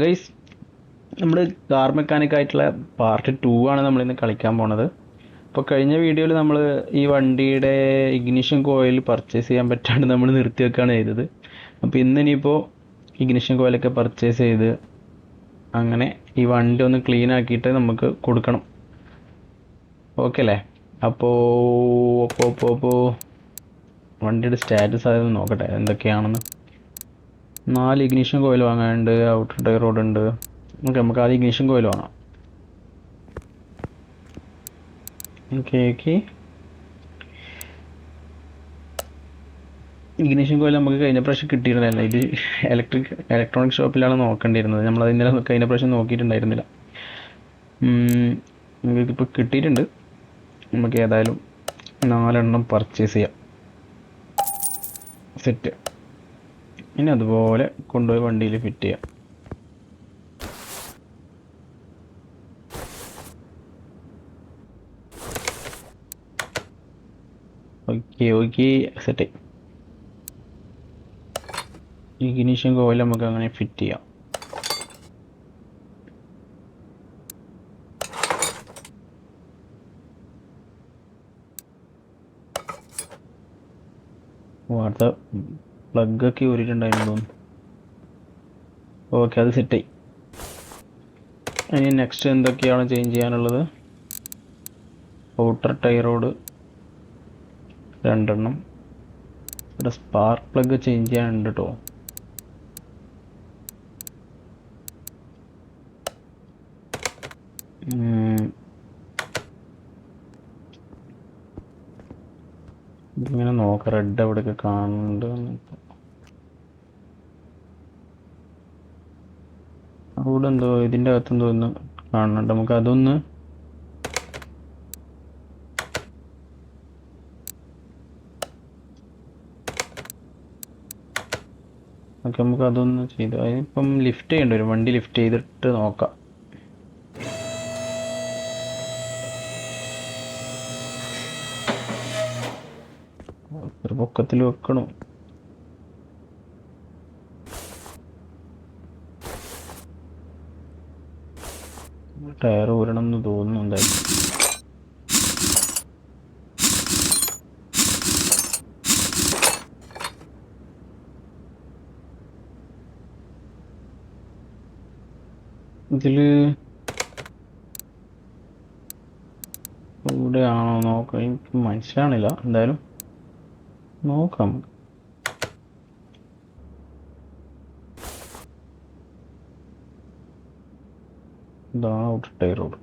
Guys, നമ്മൾ car mechanic ആയിട്ടുള്ള part 2 ആണ് നമ്മളിന്ന് കളിക്കാൻ പോണത്. അപ്പോൾ കഴിഞ്ഞ വീഡിയോയിൽ നമ്മൾ ഈ വണ്ടിയുടെ ഇഗ്നിഷൻ കോയിൽ പർച്ചേസ് ചെയ്യാൻ പറ്റാണ്ട് നമ്മൾ നിർത്തി വെക്കുകയാണ് ചെയ്തത്. അപ്പോൾ ഇന്നിനിയിപ്പോൾ ഇഗ്നിഷൻ കോയിലൊക്കെ പർച്ചേസ് ചെയ്ത് അങ്ങനെ ഈ വണ്ടി ഒന്ന് ക്ലീൻ ആക്കിയിട്ട് നമുക്ക് കൊടുക്കണം. ഓക്കെ അല്ലേ? അപ്പോൾ അപ്പോൾ അപ്പോൾ അപ്പോൾ വണ്ടിയുടെ സ്റ്റാറ്റസ് അതൊന്ന് നോക്കട്ടെ എന്തൊക്കെയാണെന്ന്. 4 ഇഗ്നിഷൻ കോയിൽ വാങ്ങാനുണ്ട്, ഔട്ടർ ടയർ റോഡ് ഉണ്ട്. ഓക്കെ, നമുക്ക് ആദ്യം ഇഗ്നിഷൻ കോയിൽ വാങ്ങാം. ഓക്കെ ഓക്കെ, ഇഗ്നിഷൻ കോയിൽ നമുക്ക് കഴിഞ്ഞ പ്രാവശ്യം കിട്ടിയിരുന്നില്ല. ഇത് ഇലക്ട്രോണിക് ഷോപ്പിലാണ് നോക്കേണ്ടിയിരുന്നത്. നമ്മൾ ഇന്നലെ കഴിഞ്ഞ പ്രാവശ്യം നോക്കിയിട്ടുണ്ടായിരുന്നില്ല. നമുക്കിപ്പോൾ കിട്ടിയിട്ടുണ്ട്. നമുക്ക് ഏതായാലും 4 പർച്ചേസ് ചെയ്യാം. സെറ്റ്. ഇനി അതുപോലെ കൊണ്ടുപോയി വണ്ടിയിൽ ഫിറ്റ് ചെയ്യാം. Okay okay, set. Ignition coil നമുക്ക് അങ്ങനെ ഫിറ്റ് ചെയ്യാം. അടുത്ത പ്ലഗൊക്കെ ഊരിയിട്ടുണ്ടായിരുന്നു തോന്നുന്നു. ഓക്കെ, അത് സെറ്റായി. ഇനി നെക്സ്റ്റ് എന്തൊക്കെയാണ് ചേഞ്ച് ചെയ്യാനുള്ളത്? Outer tyre road 2. ഇവിടെ സ്പാർക്ക് പ്ലഗ് ചേഞ്ച് ചെയ്യാനുണ്ട് കേട്ടോ. ഇതിങ്ങനെ നോക്കാം, റെഡ് എവിടെയൊക്കെ കാണുന്നുണ്ട്. അവിടെ എന്തോ ഇതിൻ്റെ അകത്തെന്തോ ഒന്ന് കാണുന്നുണ്ട്. നമുക്ക് അതൊന്ന് ചെയ്തു. അതിനിപ്പം ലിഫ്റ്റ് ചെയ്യേണ്ടി വരും. വണ്ടി ലിഫ്റ്റ് ചെയ്തിട്ട് നോക്കാം. ഒരു പൊക്കത്തിൽ വെക്കണം. ടയർ ഊരണം എന്ന് തോന്നുന്നു. എന്തായാലും ഇതില് ഇവിടെ ആണോ നോക്കാം, എനിക്ക് മനസ്സിലാണില്ല. എന്തായാലും നോക്കാം. ഇതാണ് ഔട്ടർ ടയർ റോഡ്.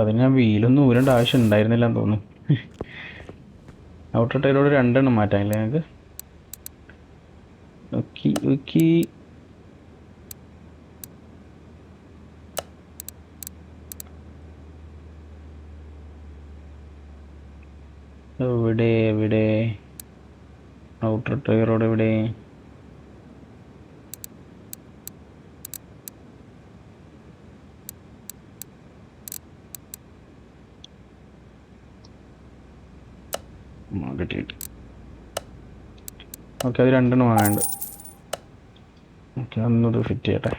അതിന് ഞാൻ വീലൊന്നും ഊരേണ്ട ആവശ്യം ഉണ്ടായിരുന്നില്ല എന്ന് തോന്നുന്നു. ഔട്ടർ ടയർ റോഡ് 2 മാറ്റാനില്ലേ ഞങ്ങൾക്ക്? ഓക്കെ ഓക്കെ, എവിടെ ഔട്ടർ ടയർ റോഡ് എവിടെ? കിട്ടിയിട്ട്. ഓക്കെ, അത് 2 വാങ്ങാണ്ട്. ഓക്കെ, ഒന്നത് ഫിറ്റ് ചെയ്യട്ടെ.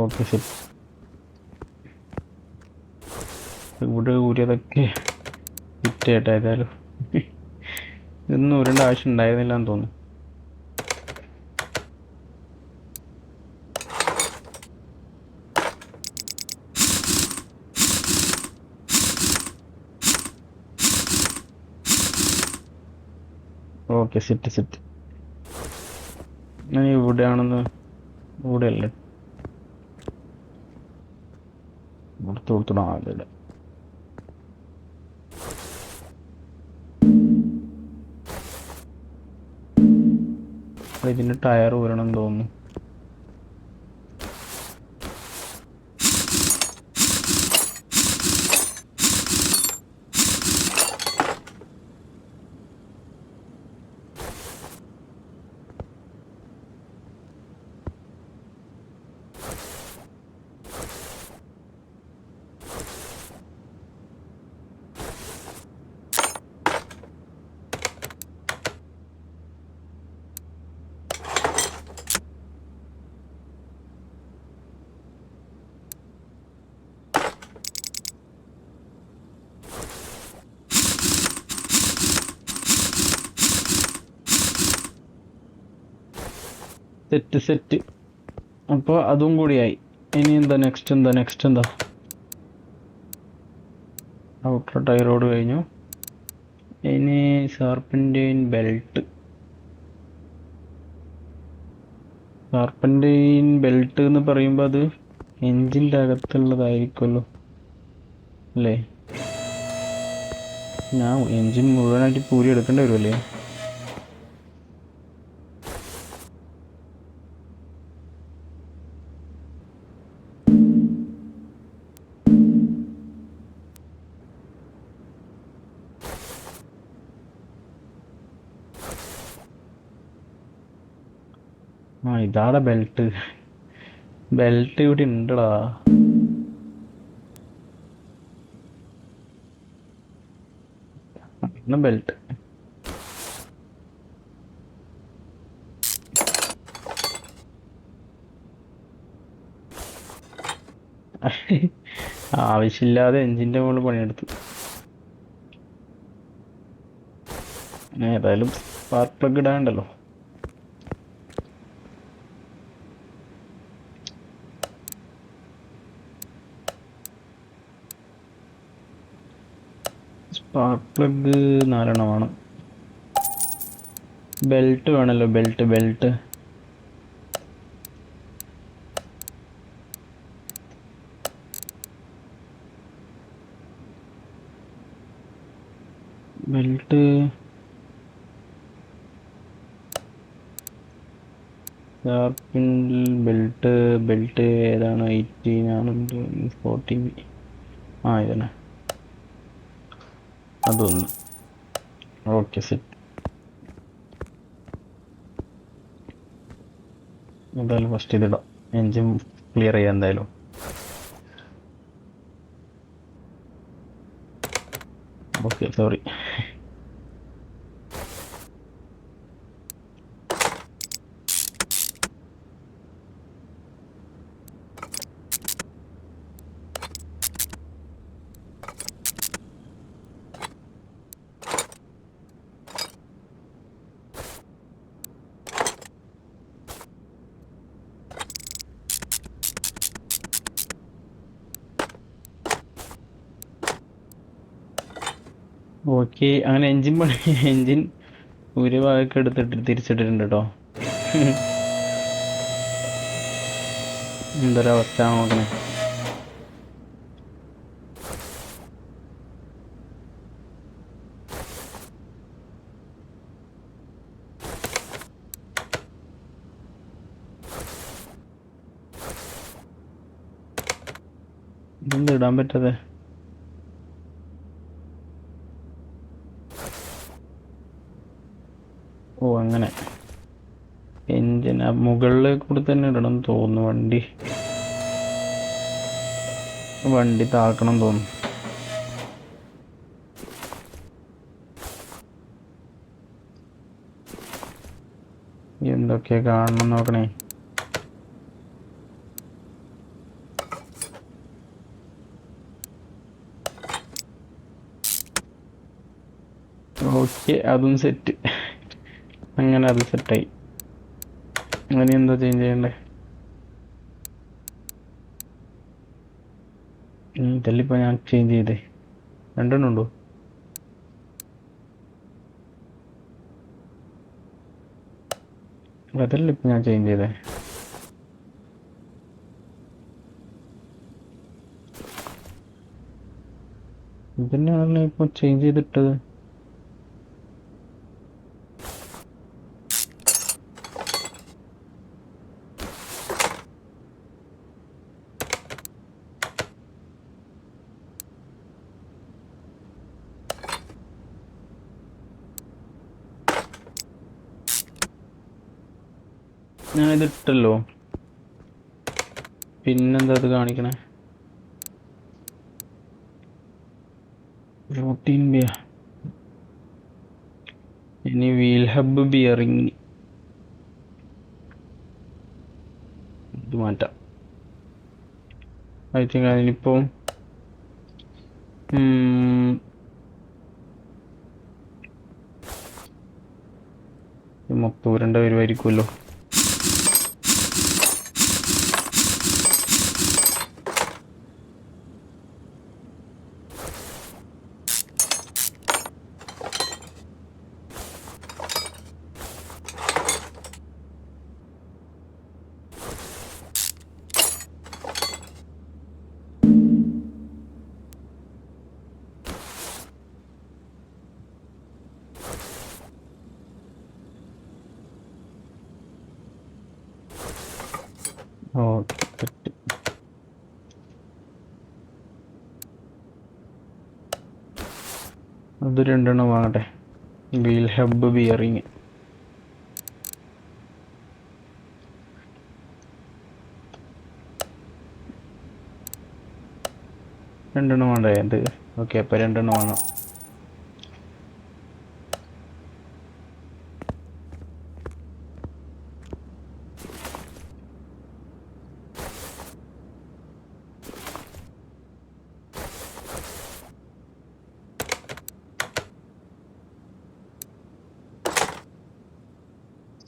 Okay, set. ഇവിടെ ഊരിയതൊക്കെ ഫിറ്റ് ചെയ്യട്ടെ. ഏതായാലും ഇതൊന്നും ഊരേണ്ട ആവശ്യം ഉണ്ടായിരുന്നില്ല എന്ന് തോന്നുന്നു. Okay, set. ഞാൻ ഇവിടെയാണെന്ന്, ഇവിടെ അല്ലേ കൊടുത്തിടാനില്ല. ഇതിൻ്റെ ടയർ ഊരണം തോന്നുന്നു. Set set. അപ്പോൾ അതും കൂടിയായി. ഇനി എന്താ നെക്സ്റ്റ് എന്താ? ഔട്ടർ ടൈ റോഡ് കഴിഞ്ഞു. ഇനി സാർപ്പൻറ്റൈൻ ബെൽറ്റ്. സാർപ്പൻറ്റൈൻ ബെൽറ്റ് എന്ന് പറയുമ്പോൾ അത് എൻജിൻ്റെ അകത്തുള്ളതായിരിക്കുമല്ലോ അല്ലേ? ഞാൻ എൻജിൻ മുഴുവനായിട്ട് പൂരി എടുക്കേണ്ടി വരുമല്ലേ? ആ ഇതാടെ ബെൽറ്റ്. ബെൽറ്റ് ഇവിടെ ഉണ്ടടാ. ബെൽറ്റ് ആവശ്യമില്ലാതെ എൻജിൻ്റെ മുകളിൽ പണിയെടുത്തു. ഏതായാലും സ്പാർക്ക് പ്ലഗ് ഇടാണ്ടല്ലോ. സ്പാർക്ക് പ്ലഗ് 4 വേണം. ബെൽറ്റ് വേണമല്ലോ. ബെൽറ്റ് ബെൽറ്റ് ബെൽറ്റ് ബെൽറ്റ് ഏതാണ്? 18 ആണ്. 40. ആ ഇതന്നെ, അതൊന്ന്. Okay set. എന്തായാലും ഫസ്റ്റ് ഇതിടാം. എൻജിൻ ക്ലിയർ ചെയ്യാം എന്തായാലും. Okay sorry. ഓക്കെ, അങ്ങനെ എൻജിൻ ഒരു ഭാഗമൊക്കെ എടുത്തിട്ട് തിരിച്ചിട്ടിട്ടുണ്ട് കേട്ടോ. എന്തൊരവസ്ഥ നോക്കണേ. ഇതെന്ത് ഇടാൻ പറ്റാതെ? ഓ അങ്ങനെ. എൻജിൻ മുകളിൽ കൂടി തന്നെ ഇടണം തോന്നുന്നു. വണ്ടി താക്കണം തോന്നുന്നു. എന്തൊക്കെയാ കാണണം നോക്കണേ. ഓക്കെ, അതും സെറ്റ്. അങ്ങനെ അത് സെറ്റായി. അങ്ങനെ എന്താ ചേഞ്ച് ചെയ്യണ്ടേ? ഇതല്ലിപ്പോൾ ഞാൻ ചേഞ്ച് ചെയ്തേ. രണ്ടെണ്ണം ഉണ്ടോ? അതല്ല ഇപ്പം ഞാൻ ചേഞ്ച് ചെയ്തേ. ഇതന്നെയാണല്ലോ ഇപ്പോൾ ചേഞ്ച് ചെയ്തിട്ടത്. ഞാനിതിട്ടല്ലോ, പിന്നെന്താ അത് കാണിക്കണേ? റൂട്ടീൻ ഇനി വീൽ ഹബ് ബിയറിങ് ഇത് മാറ്റാം. ഐ തിങ്ക് അതിനിപ്പോൾ മൊത്തം വരേണ്ട വരുമായിരിക്കുമല്ലോ. Okay set. അത് 2 വാങ്ങട്ടെ. Wheel hub bearing. വേണ്ടേ അത്? ഓക്കെ, അപ്പോൾ 2 വാങ്ങാം.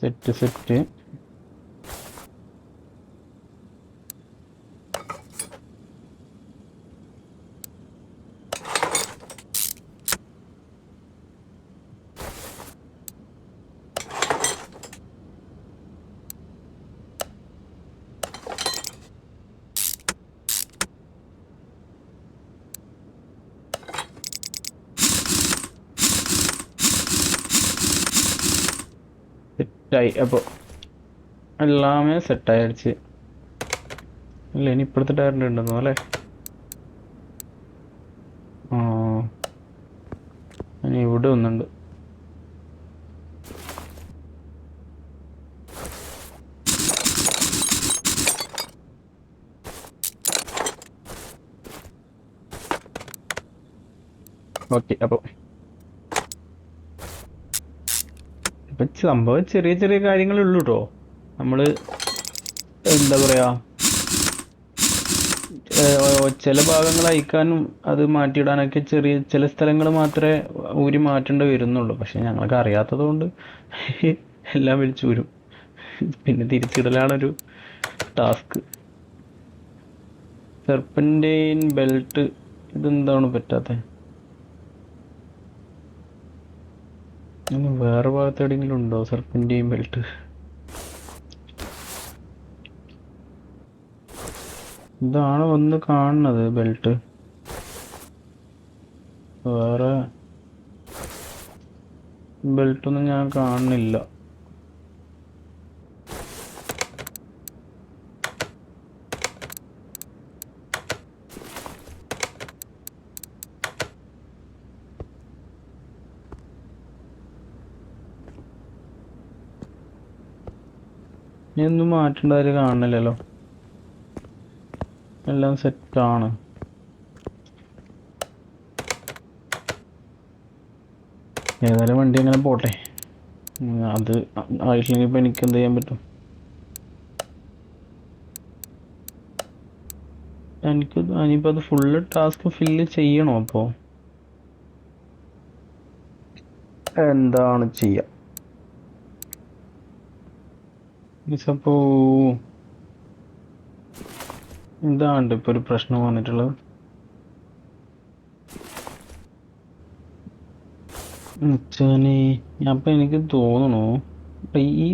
Set set. സെറ്റായി. അപ്പോൾ എല്ലാമേ സെറ്റായി അടിച്ച്. അല്ല, ഇനി ഇപ്പോഴത്തെ ടയറിൻ്റെ ഉണ്ടെന്നോ അല്ലേ? ആ, ഇനി ഇവിടെ ഒന്നുണ്ട്. ഓക്കെ, അപ്പോൾ സംഭവം ചെറിയ ചെറിയ കാര്യങ്ങളേ ഉള്ളൂ കേട്ടോ. നമ്മൾ എന്താ പറയുക, ചില ഭാഗങ്ങൾ അയക്കാനും അത് മാറ്റിയിടാനൊക്കെ ചെറിയ ചില സ്ഥലങ്ങൾ മാത്രമേ ഊരി മാറ്റേണ്ടി വരുന്നുള്ളൂ. പക്ഷെ ഞങ്ങൾക്ക് അറിയാത്തത് കൊണ്ട് എല്ലാം വലിച്ചു ഊരും. പിന്നെ തിരിച്ചിടലാണൊരു ടാസ്ക്. സെർപ്പൻറ്റൈൻ ബെൽറ്റ് ഇതെന്താണ് പറ്റാത്തത്? വേറെ ഭാഗത്ത് എവിടെയെങ്കിലും ഉണ്ടോ സെർപ്പൻറ്റൈൻ ബെൽറ്റ്? ഇതാണ് ഒന്ന് കാണുന്നത് ബെൽറ്റ്. വേറെ ബെൽറ്റൊന്നും ഞാൻ കാണുന്നില്ല. ഇനി ഒന്നും മാറ്റേണ്ടതായിട്ട് കാണുന്നില്ലല്ലോ. എല്ലാം സെറ്റാണ്. ഏതായാലും വണ്ടി അങ്ങനെ പോട്ടെ. അത് ആയിട്ടില്ലെങ്കിൽ ഇപ്പം എനിക്ക് എന്ത് ചെയ്യാൻ പറ്റും? എനിക്ക് ഇനിയിപ്പോൾ അത് ഫുള്ള് ടാസ്ക് ഫില്ല് ചെയ്യണോ? അപ്പോൾ എന്താണ് ചെയ്യുക? അപ്പോൾ ഇതാണ്ട് ഇപ്പോൾ ഒരു പ്രശ്നം വന്നിട്ടുള്ളത്. അപ്പം എനിക്ക് തോന്നുന്നു ഈ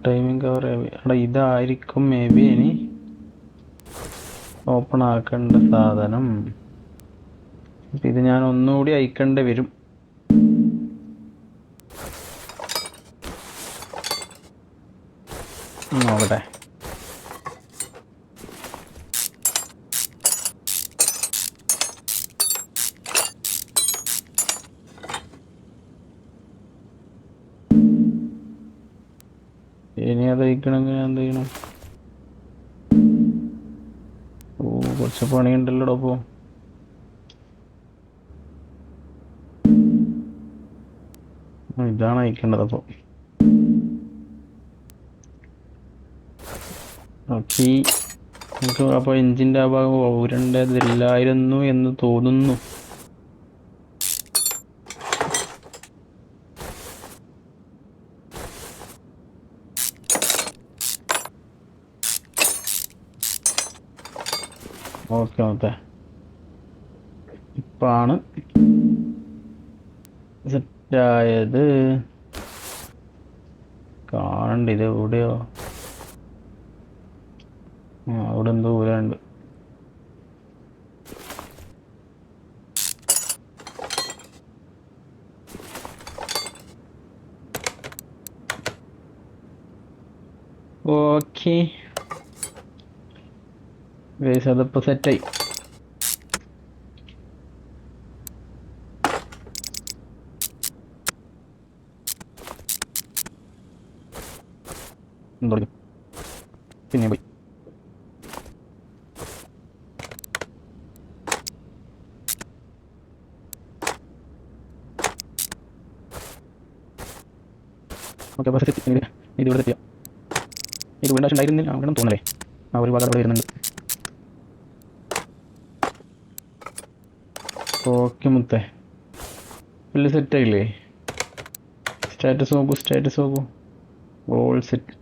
ടൈമിംഗ് കവർ അവിടെ ഇതായിരിക്കും മേ ബി ഇനി ഓപ്പൺ ആക്കേണ്ട സാധനം. ഇത് ഞാൻ ഒന്നുകൂടി അയക്കേണ്ടി വരും. നോക്കട്ടെ. ഇനി അത് അയക്കണമെങ്കിൽ ഞാൻ എന്ത് ചെയ്യണം? കുറച്ച് പണിയുണ്ടല്ലോ അപ്പോൾ. ഇതാണ് അയക്കേണ്ടത്. അപ്പോൾ ഓക്കെ, നമുക്ക് അപ്പോൾ എഞ്ചിൻ്റെ ആ ഭാഗം ഊരേണ്ടതില്ലായിരുന്നു എന്ന് തോന്നുന്നു. ഓക്കെ ഓക്കെ, ഇപ്പാണ് സെറ്റായത്. കാണണ്ട, ഇത് എവിടെയോ അവിടെ എന്തോ ഊരുണ്ട്. ഓക്കെ ഗൈസ്, അതിപ്പോൾ സെറ്റായി. പിന്നെ പോയി. ഓക്കെ, ബസ് എത്തി. ഇത് ഇവിടെ എത്തിയ ഇത് വീണ്ടും ഉണ്ടായിരുന്നില്ല അവിടെ തോന്നലേ. ആ ഒരു ഭാഗം അവിടെ വരുന്നുണ്ട്. ഓക്കെ മുത്തേ, വലിയ സെറ്റായില്ലേ? സ്റ്റാറ്റസ് നോക്കൂ. All set.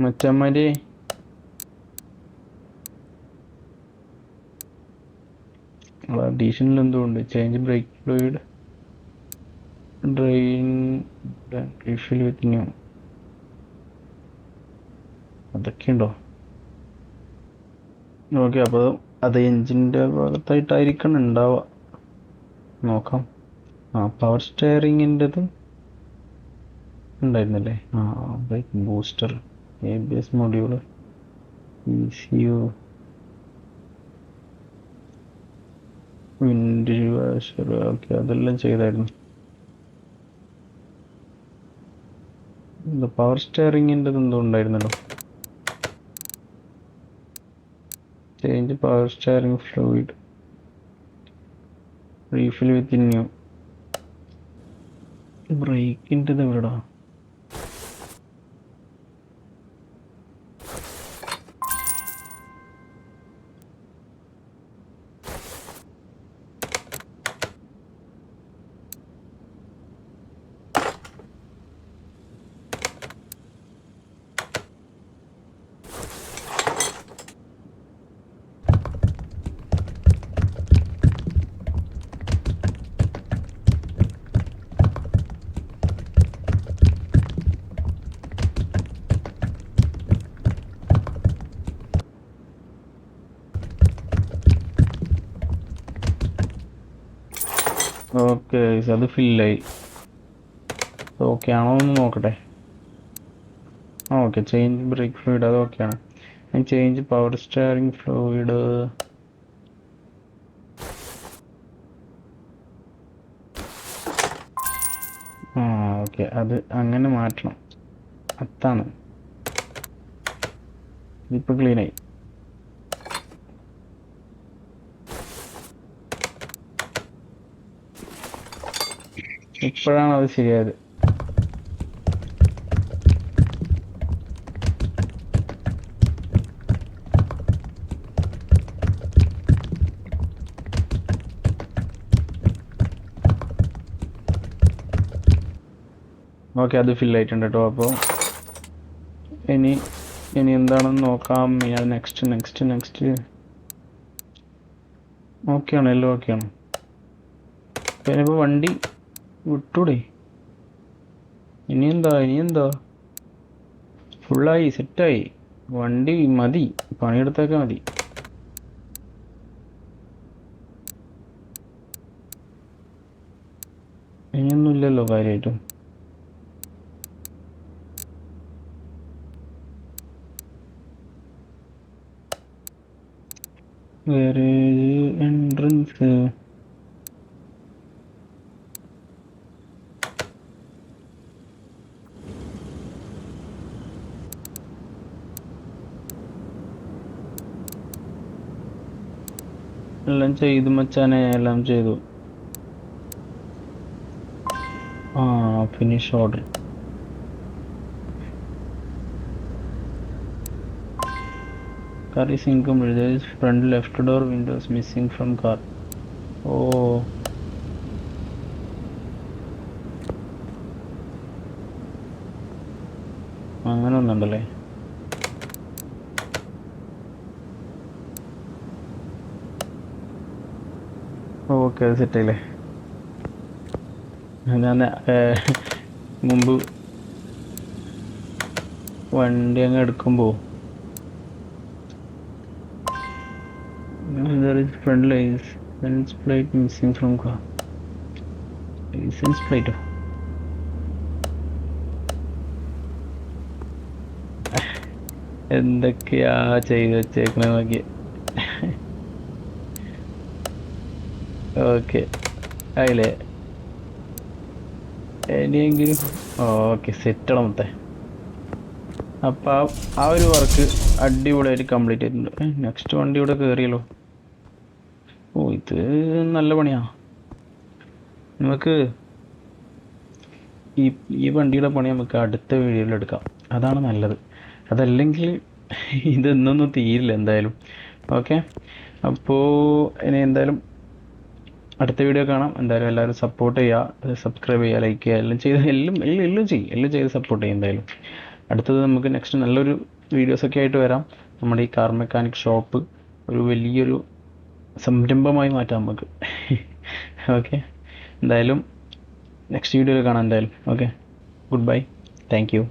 മച്ചന്മാരെ അഡീഷണൽ എന്തോ ഉണ്ട്. Change brake fluid, drain refill with new, അതൊക്കെ ഉണ്ടോ? ഓക്കെ, അപ്പോൾ അത് എൻജിൻ്റെ ഭാഗത്തായിട്ടായിരിക്കണം ഉണ്ടാവുക. നോക്കാം. പവർ സ്റ്റിയറിങ്ങിൻ്റെതും ഉണ്ടായിരുന്നല്ലേ. Brake booster, ABS module, ECU, wind washer. Okay, അതെല്ലാം ചെയ്തായിരുന്നു. പവർ സ്റ്റിയറിങ്ങിൻ്റെത് എന്തോ ഉണ്ടായിരുന്നല്ലോ. Change power steering fluid, refill with new. ബ്രേക്കിൻ്റെത് എവിടെടാ? ഓക്കെ, അത് ഫില്ലായി. ഓക്കെ ആണോ എന്ന് നോക്കട്ടെ. ഓക്കെ, ചേഞ്ച് ബ്രേക്ക് ഫ്ലൂയിഡ് അത് ഓക്കെയാണ്. Change power steering fluid, okay, അത് അങ്ങനെ മാറ്റണം. അതാണ് ഇപ്പോൾ ക്ലീനായി. ഇപ്പോഴാണ് അത് ശരിയായത്. ഓക്കെ, അത് ഫില്ലായിട്ടുണ്ട് കേട്ടോ. അപ്പോൾ ഇനി എന്താണെന്ന് നോക്കാം. ഞാൻ നെക്സ്റ്റ് ഓക്കെയാണ്, എല്ലാം ഓക്കെയാണ്. പിന്നെ ഇപ്പോൾ വണ്ടി വിട്ടൂടെ? ഇനി എന്താ ഫുള്ളായി, സെറ്റായി വണ്ടി. മതി, പണിയെടുത്തൊക്കെ മതി. ഇനിയൊന്നുമില്ലല്ലോ കാര്യമായിട്ടും. വേറെ എൻട്രൻസ് എല്ലാം ചെയ്തു മച്ചാനെ, എല്ലാം ചെയ്തു. Finish order. Car is incomplete. There is front left door windows missing from car. അങ്ങനെ ഒന്നുണ്ടല്ലേ. ഓക്കെ, അത് സെറ്റായില്ലേ. ഞാൻ മുമ്പ് വണ്ടി അങ്ങ് എടുക്കുമ്പോൾ there is front license plate missing from car. License plate. എന്തൊക്കെയാ ചെയ്ത് വെച്ചേക്കണ നോക്കി. ഓക്കെ ആയില്ലേ? ഇനിയെങ്കിലും ഓക്കെ സെറ്റാണ് മൊത്തം. അപ്പം ആ ഒരു വർക്ക് അടിപൊളിയായിട്ട് കംപ്ലീറ്റ് ചെയ്തിട്ടുണ്ട്. നെക്സ്റ്റ് വണ്ടി ഇവിടെ കയറിയല്ലോ. ഓ ഇത് നല്ല പണിയാ. നമുക്ക് ഈ ഈ വണ്ടിയുടെ പണി നമുക്ക് അടുത്ത വീഡിയോയിൽ എടുക്കാം, അതാണ് നല്ലത്. അതല്ലെങ്കിൽ ഇതൊന്നും തീരില്ല എന്തായാലും. ഓക്കെ, അപ്പോൾ ഇനി എന്തായാലും അടുത്ത വീഡിയോ കാണാം. എന്തായാലും എല്ലാവരും സപ്പോർട്ട് ചെയ്യുക, സബ്സ്ക്രൈബ് ചെയ്യുക, ലൈക്ക് ചെയ്യുക, എല്ലാം ചെയ്ത് എല്ലാം ചെയ്ത് സപ്പോർട്ട് ചെയ്യുക എന്തായാലും. അടുത്തത് നമുക്ക് നെക്സ്റ്റ് നല്ലൊരു വീഡിയോസൊക്കെ ആയിട്ട് വരാം. നമ്മുടെ ഈ കാർ മെക്കാനിക് ഷോപ്പ് ഒരു വലിയൊരു സംരംഭമായി മാറ്റാം നമുക്ക്. ഓക്കെ, എന്തായാലും നെക്സ്റ്റ് വീഡിയോയിൽ കാണാം എന്തായാലും. Okay, good bye, thank you.